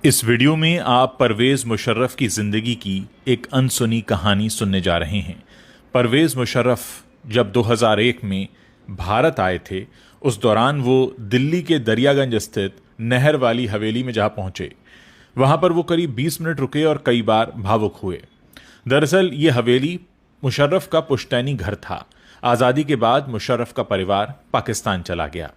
इस वीडियो में आप परवेज मुशर्रफ की जिंदगी की एक अनसुनी कहानी सुनने जा रहे हैं। परवेज मुशर्रफ जब 2001 में भारत आए थे, उस दौरान वो दिल्ली के दरियागंज स्थित नहर वाली हवेली में जा पहुंचे। वहां पर वो करीब 20 मिनट रुके और कई बार भावुक हुए। दरअसल ये हवेली मुशर्रफ का पुश्तैनी घर था। आज़ादी के बाद मुशर्रफ का परिवार पाकिस्तान चला गया।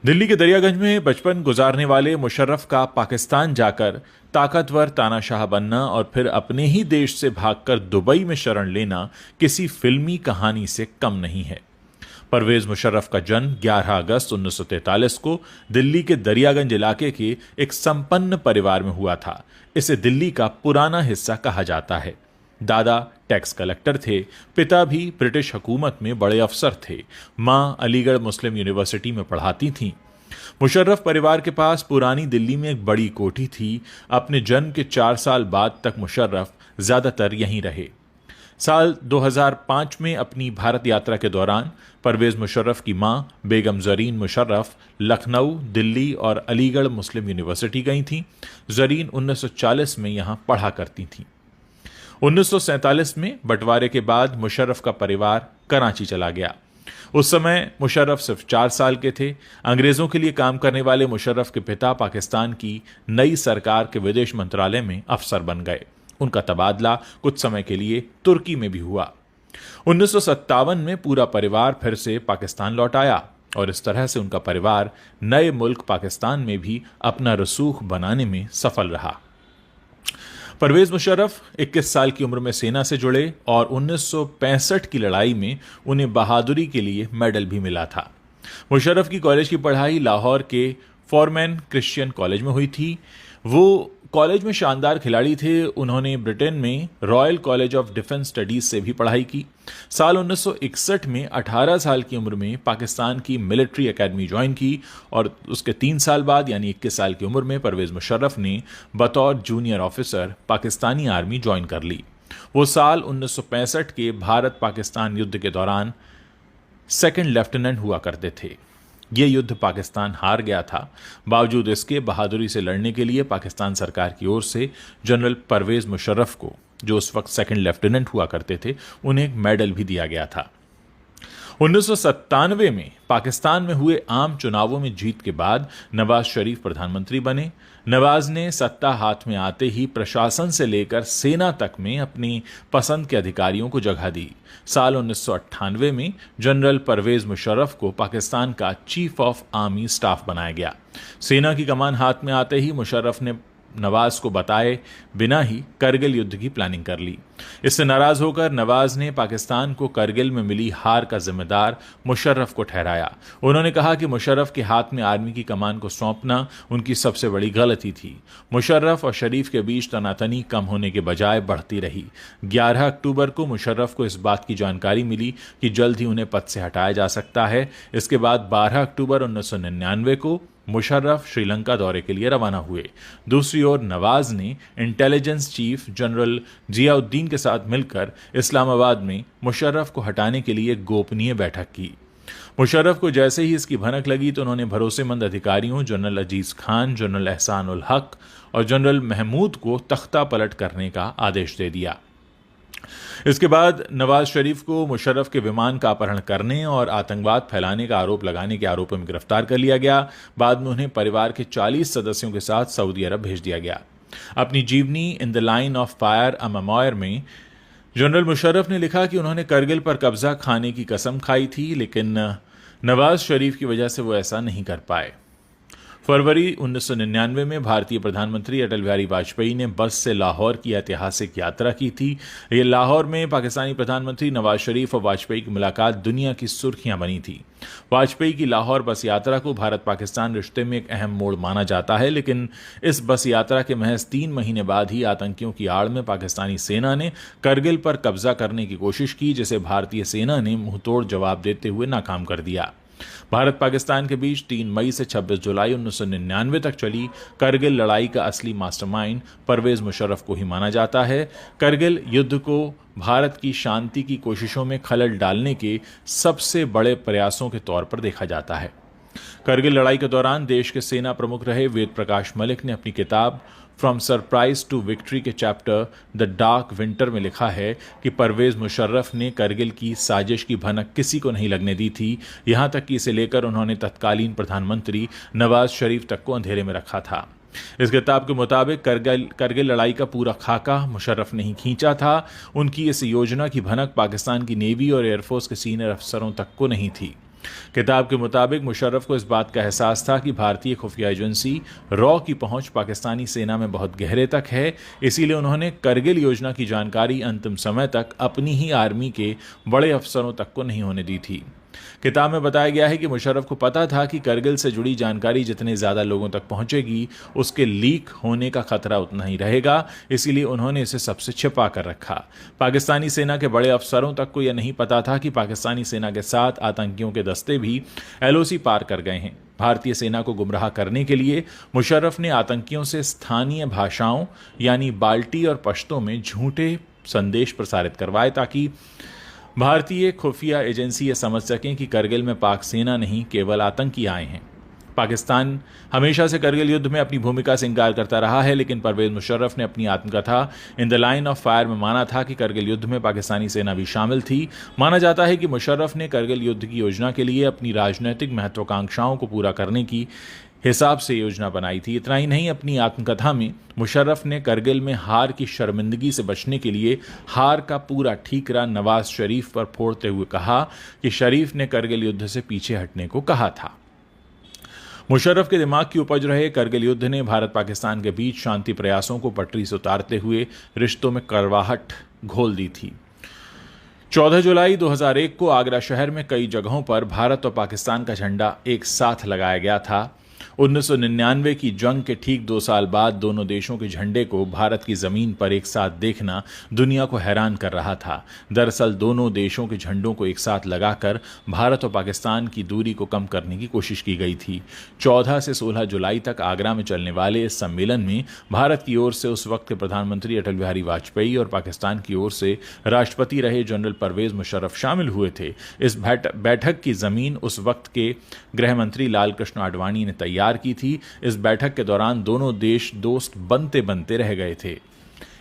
दिल्ली के दरियागंज में बचपन गुजारने वाले मुशर्रफ का पाकिस्तान जाकर ताकतवर तानाशाह बनना और फिर अपने ही देश से भागकर दुबई में शरण लेना किसी फिल्मी कहानी से कम नहीं है। परवेज मुशर्रफ का जन्म 11 अगस्त 1943 को दिल्ली के दरियागंज इलाके के एक संपन्न परिवार में हुआ था। इसे दिल्ली का पुराना हिस्सा कहा जाता है। दादा टैक्स कलेक्टर थे, पिता भी ब्रिटिश हुकूमत में बड़े अफसर थे, मां अलीगढ़ मुस्लिम यूनिवर्सिटी में पढ़ाती थीं। मुशर्रफ परिवार के पास पुरानी दिल्ली में एक बड़ी कोठी थी। अपने जन्म के 4 साल बाद तक मुशर्रफ ज्यादातर यहीं रहे। साल 2005 में अपनी भारत यात्रा के दौरान परवेज मुशर्रफ की मां बेगम जरीन मुशर्रफ लखनऊ, दिल्ली और अलीगढ़ मुस्लिम यूनिवर्सिटी गई थीं। जरीन 1940 में यहां पढ़ा करती थीं। 1947 में बंटवारे के बाद मुशर्रफ का परिवार कराची चला गया। उस समय मुशर्रफ सिर्फ 4 साल के थे। अंग्रेजों के लिए काम करने वाले मुशर्रफ के पिता पाकिस्तान की नई सरकार के विदेश मंत्रालय में अफसर बन गए। उनका तबादला कुछ समय के लिए तुर्की में भी हुआ। 1957 में पूरा परिवार फिर से पाकिस्तान लौट आया और इस तरह से उनका परिवार नए मुल्क पाकिस्तान में भी अपना रसूख बनाने में सफल रहा। परवेज मुशर्रफ 21 साल की उम्र में सेना से जुड़े और 1965 की लड़ाई में उन्हें बहादुरी के लिए मेडल भी मिला था। मुशर्रफ की कॉलेज की पढ़ाई लाहौर के फॉरमैन क्रिश्चियन कॉलेज में हुई थी। वो कॉलेज में शानदार खिलाड़ी थे। उन्होंने ब्रिटेन में royal college of defence studies से भी पढ़ाई की। साल 1961 में 18 साल की उम्र में पाकिस्तान की मिलिट्री एकेडमी ज्वाइन की और उसके 3 साल बाद यानी 21 साल की उम्र में परवेज मुशर्रफ ने बतौर junior officer Pakistani army join कर ली। वो साल 1965 के भारत पाकिस्तान युद्ध के दौरान सेकंड लेफ्टिनेंट हुआ करते थे। यह युद्ध पाकिस्तान हार गया था। बावजूद इसके बहादुरी से लड़ने के लिए पाकिस्तान सरकार की ओर से जनरल परवेज मुशर्रफ को, जो उस वक्त सेकंड लेफ्टिनेंट हुआ करते थे, उन्हें एक मेडल भी दिया गया था। 1997 में पाकिस्तान में हुए आम चुनावों में जीत के बाद नवाज शरीफ प्रधानमंत्री बने। नवाज ने सत्ता हाथ में आते ही प्रशासन से लेकर सेना तक में अपनी पसंद के अधिकारियों को जगह दी। साल 1998 में जनरल परवेज मुशर्रफ को पाकिस्तान का चीफ ऑफ आर्मी स्टाफ बनाया गया। सेना की कमान हाथ में आते ही मुशर्रफ ने नवाज को बताए बिना ही करगिल युद्ध की प्लानिंग कर ली। इससे नाराज होकर नवाज ने पाकिस्तान को करगिल में मिली हार का जिम्मेदार मुशर्रफ को ठहराया। उन्होंने कहा कि मुशर्रफ के हाथ में आर्मी की कमान को सौंपना उनकी सबसे बड़ी गलती थी। मुशर्रफ और शरीफ के बीच तनातनी कम होने के बजाय बढ़ती रही। 11 अक्टूबर को मुशर्रफ को इस बात की जानकारी मिली कि जल्द ही उन्हें पद से हटाया जा सकता है। इसके बाद 12 अक्टूबर 1999 को मुशर्रफ श्रीलंका दौरे के लिए रवाना हुए। दूसरी ओर नवाज ने इंटेलिजेंस चीफ जनरल जियाउद्दीन के साथ मिलकर इस्लामाबाद में मुशर्रफ को हटाने के लिए गोपनीय बैठक की। मुशर्रफ को जैसे ही इसकी भनक लगी तो उन्होंने भरोसेमंद अधिकारियों जनरल अजीज खान, जनरल एहसान उल हक और जनरल महमूद को तख्ता पलट करने का आदेश दे दिया। इसके बाद नवाज शरीफ को मुशर्रफ के विमान का अपहरण करने और आतंकवाद फैलाने का आरोप लगाने के आरोप में गिरफ्तार कर लिया गया। बाद में उन्हें परिवार के 40 सदस्यों के साथ सऊदी अरब भेज दिया गया। अपनी जीवनी in the line of fire a memoir में जनरल मुशर्रफ ने लिखा कि उन्होंने करगिल पर कब्जा खाने की कसम खाई थी, लेकिन नवाज शरीफ की वजह से वो ऐसा नहीं कर पाए। फरवरी 1999 में भारतीय प्रधानमंत्री अटल बिहारी वाजपेयी ने बस से लाहौर की ऐतिहासिक यात्रा की थी। ये लाहौर में पाकिस्तानी प्रधानमंत्री नवाज शरीफ और वाजपेयी की मुलाकात दुनिया की सुर्खियां बनी थी। वाजपेयी की लाहौर बस यात्रा को भारत पाकिस्तान रिश्ते में एक अहम मोड़ माना जाता है, लेकिन इस बस यात्रा के महज 3 महीने बाद ही आतंकियों की आड़ में पाकिस्तानी सेना ने करगिल पर कब्जा करने की कोशिश की, जिसे भारतीय सेना ने मुंहतोड़ जवाब देते हुए नाकाम कर दिया। भारत पाकिस्तान के बीच 3 मई से 26 जुलाई 1999 तक चली करगिल लड़ाई का असली मास्टरमाइंड परवेज मुशर्रफ को ही माना जाता है। करगिल युद्ध को भारत की शांति की कोशिशों में खलल डालने के सबसे बड़े प्रयासों के तौर पर देखा जाता है। करगिल लड़ाई के दौरान देश के सेना प्रमुख रहे वेद प्रकाश मलिक ने अपनी किताब फ्रॉम सरप्राइज टू विक्ट्री के चैप्टर द डार्क विंटर में लिखा है कि परवेज मुशर्रफ ने करगिल की साजिश की भनक किसी को नहीं लगने दी थी, यहां तक कि इसे लेकर उन्होंने तत्कालीन प्रधानमंत्री नवाज शरीफ तक को अंधेरे में रखा था। इस किताब के मुताबिक करगिल लड़ाई का पूरा खाका मुशर्रफ ने ही खींचा था। उनकी इस योजना की भनक पाकिस्तान की नेवी और एयरफोर्स के सीनियर अफसरों तक को नहीं थी। किताब के मुताबिक मुशर्रफ को इस बात का एहसास था कि भारतीय खुफिया एजेंसी रॉ की पहुंच पाकिस्तानी सेना में बहुत गहरे तक है, इसीलिए उन्होंने करगिल योजना की जानकारी अंतिम समय तक अपनी ही आर्मी के बड़े अफसरों तक को नहीं होने दी थी। किताब में बताया गया है कि मुशर्रफ को पता था कि करगिल से जुड़ी जानकारी जितने ज्यादा लोगों तक पहुंचेगी उसके लीक होने का खतरा उतना ही रहेगा, इसीलिए उन्होंने इसे सबसे छिपा कर रखा। पाकिस्तानी सेना के बड़े अफसरों तक को यह नहीं पता था कि पाकिस्तानी सेना के साथ आतंकियों के दस्ते भी LOC पार कर गए हैं। भारतीय सेना को गुमराह करने के लिए मुशर्रफ ने आतंकियों से स्थानीय भाषाओं यानी बाल्टी और पश्तो में झूठे संदेश प्रसारित करवाए ताकि भारतीय खुफिया एजेंसी ये समझ सकें कि करगिल में पाक सेना नहीं केवल आतंकी आए हैं। पाकिस्तान हमेशा से करगिल युद्ध में अपनी भूमिका से इंकार करता रहा है, लेकिन परवेज मुशर्रफ ने अपनी आत्मकथा in the line of fire में माना था कि करगिल युद्ध में पाकिस्तानी सेना भी शामिल थी। माना जाता है कि मुशर्रफ ने करगिल युद्ध की योजना के लिए अपनी राजनीतिक महत्वाकांक्षाओं को पूरा करने की हिसाब से योजना बनाई थी। इतना ही नहीं, अपनी आत्मकथा में मुशर्रफ ने करगिल में हार की शर्मिंदगी से बचने के लिए हार का पूरा ठीकरा नवाज शरीफ पर फोड़ते हुए कहा कि शरीफ ने करगिल युद्ध से पीछे हटने को कहा था। मुशर्रफ के दिमाग की उपज रहे करगिल युद्ध ने भारत पाकिस्तान के बीच शांति प्रयासों को पटरी से उतारते हुए रिश्तों में कड़वाहट घोल दी थी। 14 जुलाई 2001 को आगरा शहर में कई जगहों पर भारत और पाकिस्तान का झंडा एक साथ लगाया गया था। 1999 की जंग के ठीक 2 साल बाद दोनों देशों के झंडे को भारत की जमीन पर एक साथ देखना दुनिया को हैरान कर रहा था। दरअसल दोनों देशों के झंडों को एक साथ लगाकर भारत और पाकिस्तान की दूरी को कम करने की कोशिश की गई थी। 14 से 16 जुलाई तक आगरा में चलने वाले इस सम्मेलन में भारत की ओर से उस वक्त के प्रधानमंत्री अटल बिहारी वाजपेयी और पाकिस्तान की ओर से राष्ट्रपति रहे जनरल परवेज मुशर्रफ शामिल हुए थे। इस बैठक की जमीन उस वक्त के गृह मंत्री लाल कृष्ण आडवाणी ने तैयार की थी। इस बैठक के दौरान दोनों देश दोस्त बनते बनते रह गए थे।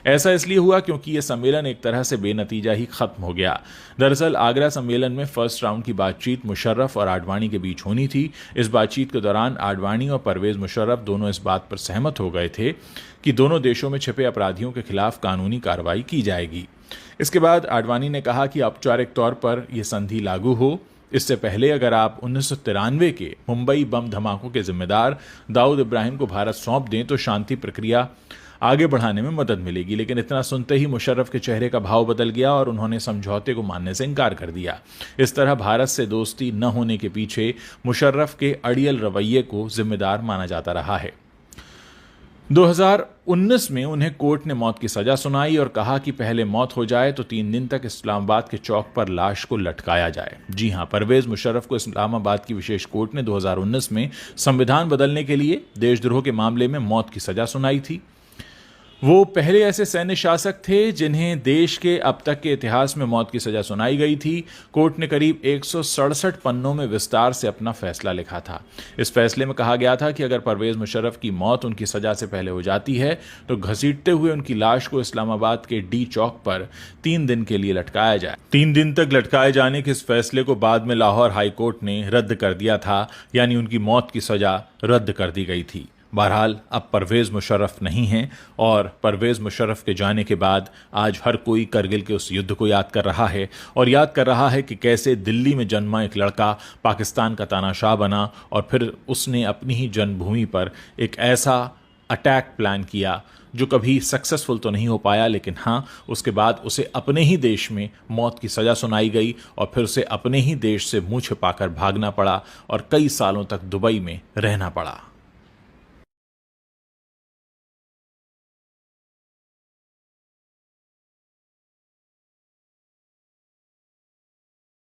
ऐसा इसलिए हुआ क्योंकि यह सम्मेलन एक तरह से बेनतीजा ही खत्म हो गया। दरअसल आगरा सम्मेलन में फर्स्ट राउंड की बातचीत मुशर्रफ और आडवाणी के बीच होनी थी। इस बातचीत के दौरान आडवाणी और परवेज मुशर्रफ दोनों इस बात पर सहमत हो गए थे कि दोनों देशों में छिपे अपराधियों के खिलाफ कानूनी कार्रवाई की जाएगी। इसके बाद आडवाणी ने कहा कि औपचारिक तौर पर यह संधि लागू हो, इससे पहले अगर आप 1993 के मुंबई बम धमाकों के जिम्मेदार दाऊद इब्राहिम को भारत सौंप दें तो शांति प्रक्रिया आगे बढ़ाने में मदद मिलेगी। लेकिन इतना सुनते ही मुशर्रफ के चेहरे का भाव बदल गया और उन्होंने समझौते को मानने से इनकार कर दिया। इस तरह भारत से दोस्ती न होने के पीछे मुशर्रफ के अड़ियल रवैये को जिम्मेदार माना जाता रहा है। 2019 में उन्हें कोर्ट ने मौत की सजा सुनाई और कहा कि पहले मौत हो जाए तो 3 दिन तक इस्लामाबाद के चौक पर लाश को लटकाया जाए। जी हां, परवेज मुशर्रफ को इस्लामाबाद की विशेष कोर्ट ने 2019 में संविधान बदलने के लिए देशद्रोह के मामले में मौत की सजा सुनाई थी। वो पहले ऐसे सैन्य शासक थे जिन्हें देश के अब तक के इतिहास में मौत की सजा सुनाई गई थी। कोर्ट ने करीब 167 पन्नों में विस्तार से अपना फैसला लिखा था। इस फैसले में कहा गया था कि अगर परवेज मुशर्रफ की मौत उनकी सजा से पहले हो जाती है तो घसीटते हुए उनकी लाश को इस्लामाबाद के डी चौक पर 3 दिन के लिए लटकाया जाए। 3 दिन तक लटकाए जाने के इस फैसले को बाद में लाहौर हाई कोर्ट ने रद्द कर दिया था, यानी उनकी मौत की सजा रद्द कर दी गई थी। बहरहाल अब परवेज मुशर्रफ नहीं हैं और परवेज मुशर्रफ के जाने के बाद आज हर कोई करगिल के उस युद्ध को याद कर रहा है और याद कर रहा है कि कैसे दिल्ली में जन्मा एक लड़का पाकिस्तान का तानाशाह बना और फिर उसने अपनी ही जन्मभूमि पर एक ऐसा अटैक प्लान किया जो कभी सक्सेसफुल तो नहीं हो पाया, लेकिन हाँ, उसके बाद उसे अपने ही देश में मौत की सजा सुनाई गई और फिर उसे अपने ही देश से मुंह छिपाकर भागना पड़ा और कई सालों तक दुबई में रहना पड़ा।